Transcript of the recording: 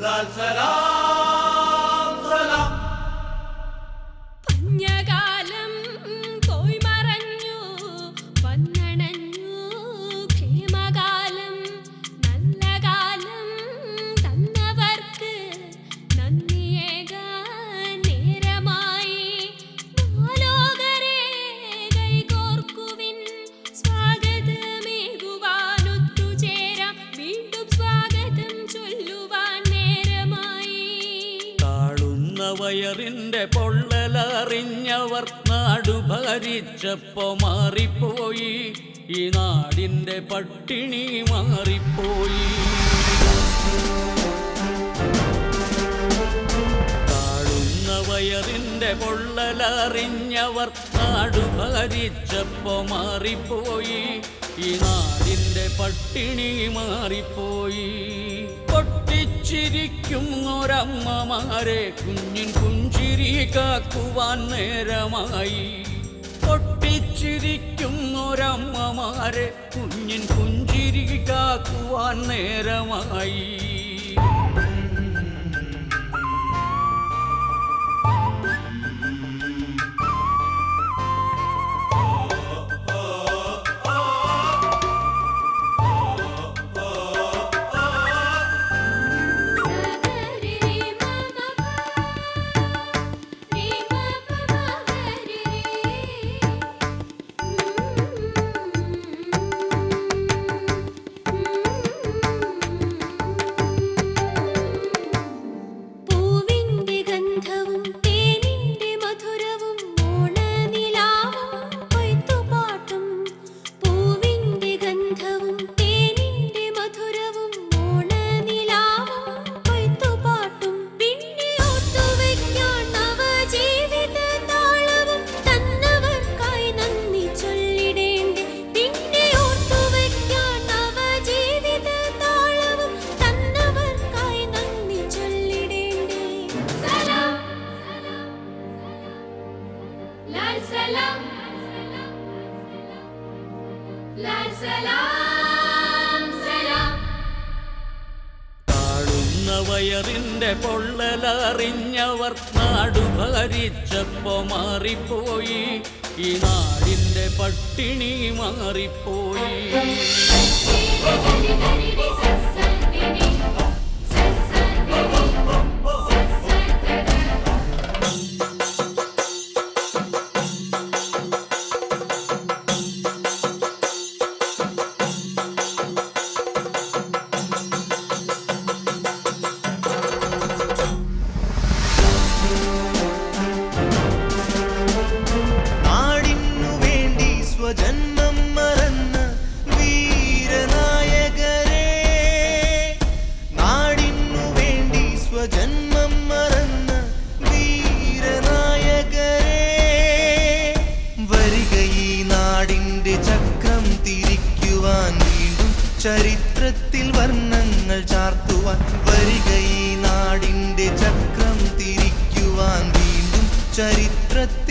ലാൽ സലാം സലാം. പഞ്ഞകാലം പോയി മറഞ്ഞു വന്നണഞ്ഞു ക്ഷേമകാലം നല്ല കാലം തന്നവർക്ക് നന്ദിയേകാൻ നേരമായി. മാലോകരെ കൈകോർക്കുവിൻ സ്വാഗതമേകുവാൻ ഒത്തുചേരാം വീണ്ടും സ്വാഗതം ചൊല്ലുവാൻ നേരമായി. താളുന്ന വയറിന്റെ പൊള്ളലറിഞ്ഞവർ നാടു ഭരിച്ചപ്പോ മാറിപ്പോയി. ഈ നാടിന്റെ പട്ടിണി മാറിപ്പോയി. താളുന്ന വയറിന്റെ പൊള്ളലറിഞ്ഞവർ നാടു ഭരിച്ചപ്പോ മാറിപ്പോയി. ഈ നാടിന്റെ പട്ടിണി മാറിപ്പോയി. പൊട്ടിച്ചിരിക്കുന്നൊരമ്മമാരെ കുഞ്ഞിൻ പുഞ്ചിരി കാക്കുവാൻ നേരമായി. പൊട്ടിച്ചിരിക്കുന്നൊരമ്മമാരെ കുഞ്ഞിൻ പുഞ്ചിരി കാക്കുവാൻ നേരമായി. പൂവിന്റെ ഗന്ധവും തേനിന്റെ മധുരവും ഓണനിലാവും കൊയ്ത്തുപാട്ടും. പൂവിന്റെ ഗന്ധവും തേനിന്റെ മധുരവും ഓണനിലാവും കൊയ്ത്തുപാട്ടും. പിന്നെ ഓർത്തുവയ്ക്കാൻ നവജീവിത താളവും തന്നവർക്കായി നന്ദി ചൊല്ലിടേണ്ടേ. പിന്നെ ഓർത്തുവയ്ക്കാൻ നവജീവിത താളവും തന്നവർക്കായി നന്ദി ചൊല്ലിടേണ്ടേ. സലാം ലാൽ സലാം ലാൽ സലാം സലാം. താഴുന്ന വയറിന്റെ പൊള്ളലറിഞ്ഞവർ നാടു ഭരിച്ചപ്പോ മാറിപ്പോയി. ഈ നാടിന്റെ പട്ടിണി മാറിപ്പോയി. നാടിനു വേണ്ടി സ്വജന്മം മറന്ന വീരനായകരെ, നാടിനു വേണ്ടി സ്വജന്മം മറന്ന വീരനായകരെ, വരിക ഈ നാടിന്റെ ചക്രം തിരിക്കുവാൻ വീണ്ടും ചരിത്രത്തിൽ വർണ്ണങ്ങൾ ചാർത്തുവാൻ. വരിക ഈ നാടിന്റെ ചക്രം തിരിക്കുവാൻ വീണ്ടും ചരിത്രത്തിൽ